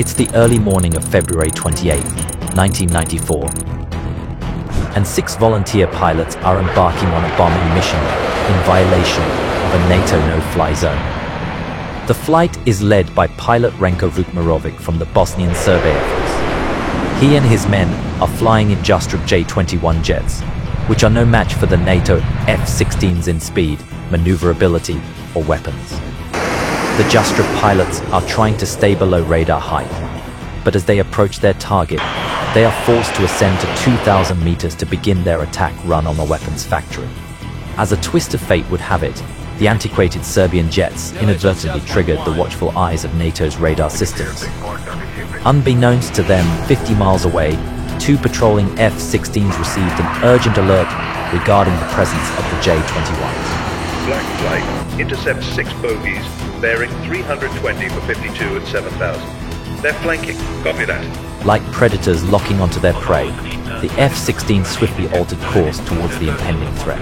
It's the early morning of February 28, 1994, and 6 volunteer pilots are embarking on a bombing mission in violation of a NATO no-fly zone. The flight is led by pilot Renko Vukmirovic from the Bosnian Serb Air Force. He and his men are flying in Jastreb J-21 jets, which are no match for the NATO F-16s in speed, maneuverability, or weapons. The Jastreb pilots are trying to stay below radar height, but as they approach their target, they are forced to ascend to 2,000 meters to begin their attack run on the weapons factory. As a twist of fate would have it, the antiquated Serbian jets inadvertently triggered the watchful eyes of NATO's radar systems. Unbeknownst to them, 50 miles away, 2 patrolling F-16s received an urgent alert regarding the presence of the J-21s. Black flight intercepts 6 bogies bearing 320 for 52 at 7,000. They're flanking. Copy that. Like predators locking onto their prey, the F-16 swiftly altered course towards the impending threat.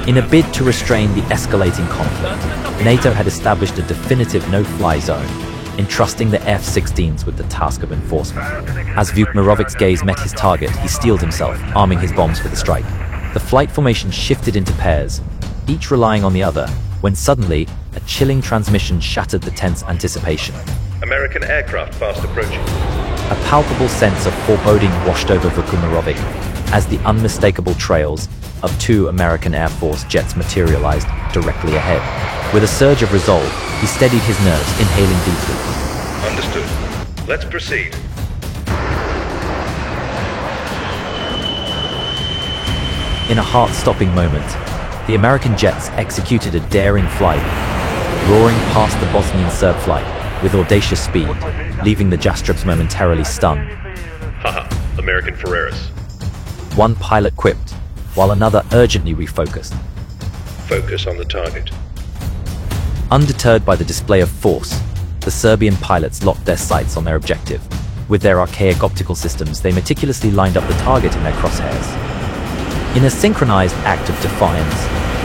In a bid to restrain the escalating conflict, NATO had established a definitive no-fly zone, entrusting the F-16s with the task of enforcement. As Vukmirovic's gaze met his target, he steeled himself, arming his bombs for the strike. The flight formation shifted into pairs, each relying on the other, when suddenly, a chilling transmission shattered the tense anticipation. American aircraft fast approaching. A palpable sense of foreboding washed over Vukmirovic as the unmistakable trails of 2 American Air Force jets materialized directly ahead. With a surge of resolve, he steadied his nerves, inhaling deeply. Understood. Let's proceed. In a heart-stopping moment, the American jets executed a daring flight, roaring past the Bosnian Serb flight with audacious speed, leaving the Jastrebs momentarily stunned. Haha, American Ferreras. One pilot quipped, while another urgently refocused. Focus on the target. Undeterred by the display of force, the Serbian pilots locked their sights on their objective. With their archaic optical systems, they meticulously lined up the target in their crosshairs. In a synchronized act of defiance,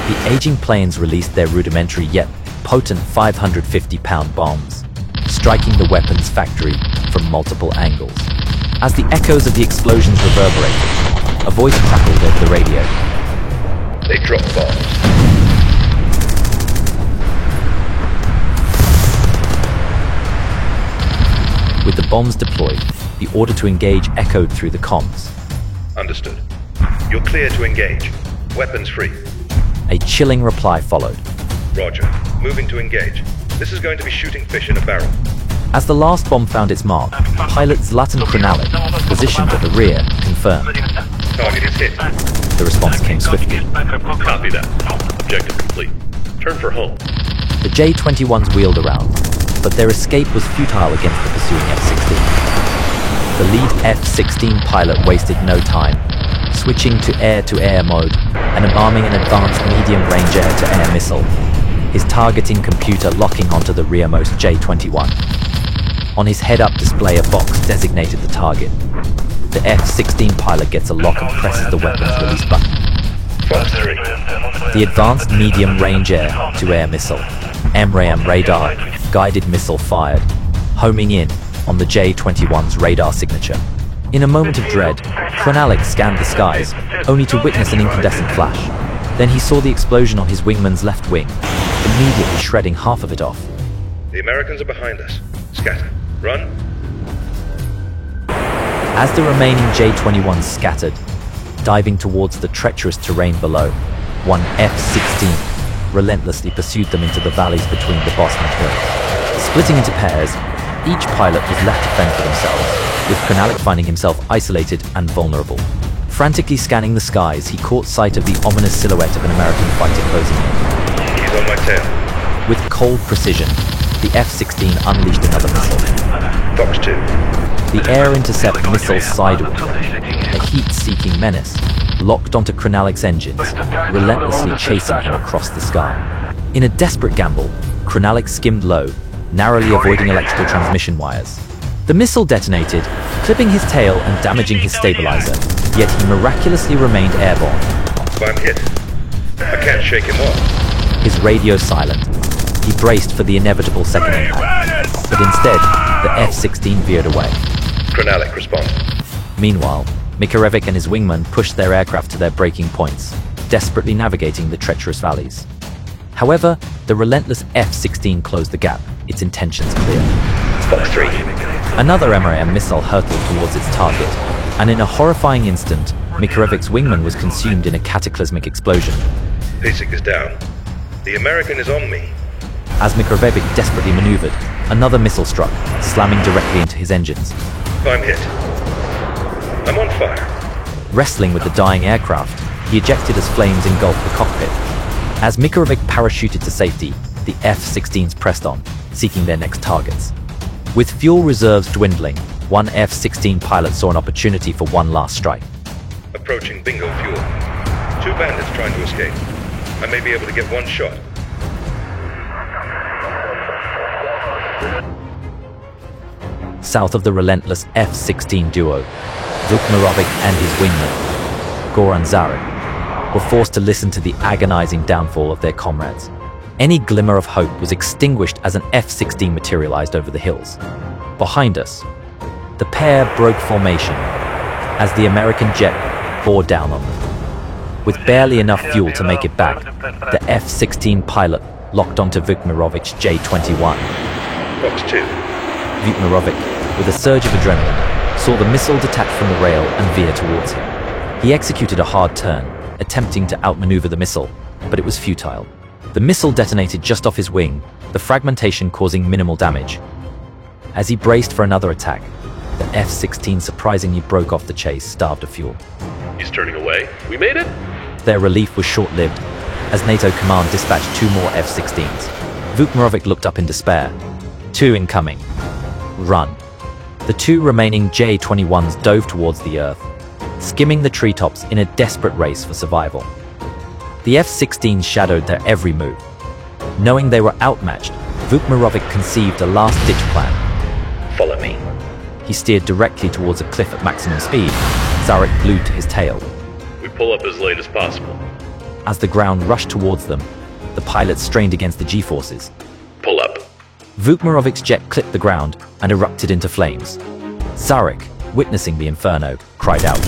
the aging planes released their rudimentary yet potent 550-pound bombs, striking the weapons factory from multiple angles. As the echoes of the explosions reverberated, a voice crackled over the radio. They dropped bombs. With the bombs deployed, the order to engage echoed through the comms. Understood. You're clear to engage. Weapons free. A chilling reply followed. Roger. Moving to engage. This is going to be shooting fish in a barrel. As the last bomb found its mark, pilot Zlatan Krunalic, positioned at the rear, confirmed. Target is hit. The response came swiftly. Copy that. Objective complete. Turn for home. The J-21s wheeled around, but their escape was futile against the pursuing F-16. The lead F-16 pilot wasted no time, switching to air-to-air mode and arming an advanced medium-range air-to-air missile, his targeting computer locking onto the rearmost J-21. On his head-up display, a box designated the target. The F-16 pilot gets a lock and presses the weapons release button. Fox 3. The advanced medium-range air-to-air missile, MRAM radar, guided missile fired, homing in on the J-21's radar signature. In a moment of dread, Krunalic scanned the skies, only to witness an incandescent flash. Then he saw the explosion on his wingman's left wing, immediately shredding half of it off. The Americans are behind us. Scatter. Run. As the remaining J-21s scattered, diving towards the treacherous terrain below, one F-16 relentlessly pursued them into the valleys between the Bosnian hills. Splitting into pairs, each pilot was left to fend for themselves, with Krunalic finding himself isolated and vulnerable. Frantically scanning the skies, he caught sight of the ominous silhouette of an American fighter closing in. He's on my tail. With cold precision, the F-16 unleashed another missile. Fox 2. The air intercept missile sidewalked, a heat-seeking menace, locked onto Krunalic's engines, relentlessly chasing him across the sky. In a desperate gamble, Krunalic skimmed low, narrowly avoiding electrical transmission wires. The missile detonated, clipping his tail and damaging his stabilizer, yet he miraculously remained airborne. I'm hit. I can't shake him off. His radio silent. He braced for the inevitable second impact, but instead, the F-16 veered away. Krenalic responded. Meanwhile, Mikarevic and his wingmen pushed their aircraft to their breaking points, desperately navigating the treacherous valleys. However, the relentless F-16 closed the gap, its intentions clear. Fox 3. Another MRAM missile hurtled towards its target, and in a horrifying instant, Mikarevic's wingman was consumed in a cataclysmic explosion. Pasek is down. The American is on me. As Mikarevic desperately maneuvered, another missile struck, slamming directly into his engines. I'm hit. I'm on fire. Wrestling with the dying aircraft, he ejected as flames engulfed the cockpit. As Mikarevic parachuted to safety, the F-16s pressed on, seeking their next targets. With fuel reserves dwindling, one F-16 pilot saw an opportunity for one last strike. Approaching bingo fuel. 2 bandits trying to escape. I may be able to get one shot. South of the relentless F-16 duo, Vukmirovic and his wingman, Goran Zarek, were forced to listen to the agonizing downfall of their comrades. Any glimmer of hope was extinguished as an F-16 materialized over the hills. Behind us, the pair broke formation as the American jet bore down on them. With barely enough fuel to make it back, the F-16 pilot locked onto Vukmirovic's J-21. Fox 2. Vukmirovic, with a surge of adrenaline, saw the missile detach from the rail and veer towards him. He executed a hard turn, attempting to outmaneuver the missile, but it was futile. The missile detonated just off his wing, the fragmentation causing minimal damage. As he braced for another attack, the F-16 surprisingly broke off the chase, starved of fuel. He's turning away. We made it? Their relief was short-lived, as NATO command dispatched 2 more F-16s. Vukmirovic looked up in despair. 2 incoming. Run. The 2 remaining J-21s dove towards the Earth, skimming the treetops in a desperate race for survival. The F-16s shadowed their every move. Knowing they were outmatched, Vukmirovic conceived a last-ditch plan. Follow me. He steered directly towards a cliff at maximum speed. Zarek glued to his tail. We pull up as late as possible. As the ground rushed towards them, the pilots strained against the G-forces. Pull up. Vukmirovic's jet clipped the ground and erupted into flames. Zarek, witnessing the inferno, cried out.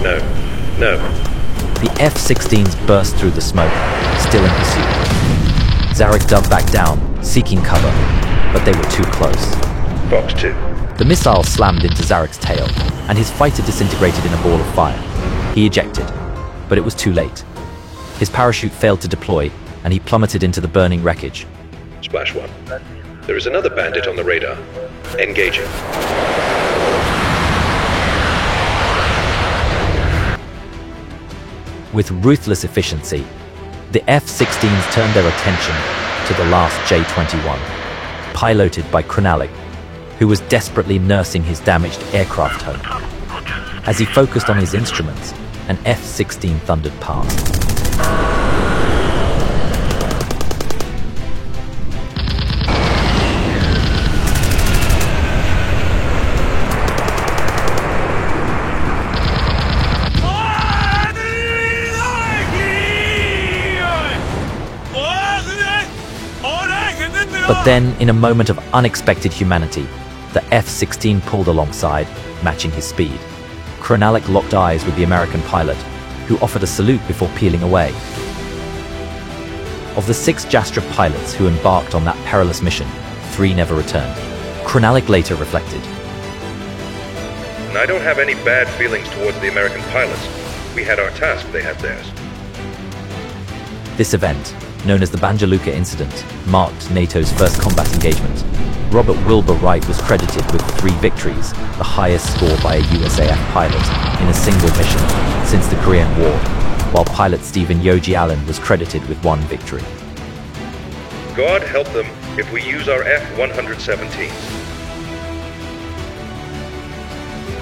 No. No. The F-16s burst through the smoke, still in pursuit. Zarek dove back down, seeking cover, but they were too close. Fox 2. The missile slammed into Zarek's tail, and his fighter disintegrated in a ball of fire. He ejected, but it was too late. His parachute failed to deploy, and he plummeted into the burning wreckage. Splash 1. There is another bandit on the radar. Engaging. With ruthless efficiency, the F-16s turned their attention to the last J-21, piloted by Krenalic, who was desperately nursing his damaged aircraft home. As he focused on his instruments, an F-16 thundered past. But then, in a moment of unexpected humanity, the F-16 pulled alongside, matching his speed. Krenalic locked eyes with the American pilot, who offered a salute before peeling away. Of the 6 Jastra pilots who embarked on that perilous mission, 3 never returned. Krenalic later reflected. And I don't have any bad feelings towards the American pilots. We had our task, they had theirs. This event, known as the Banja Luka incident, marked NATO's first combat engagement. Robert Wilbur Wright was credited with 3 victories, the highest score by a USAF pilot in a single mission since the Korean War, while pilot Stephen Yoji Allen was credited with 1 victory. God help them if we use our F-117s.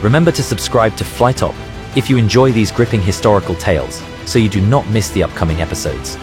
Remember to subscribe to Flytop if you enjoy these gripping historical tales, so you do not miss the upcoming episodes.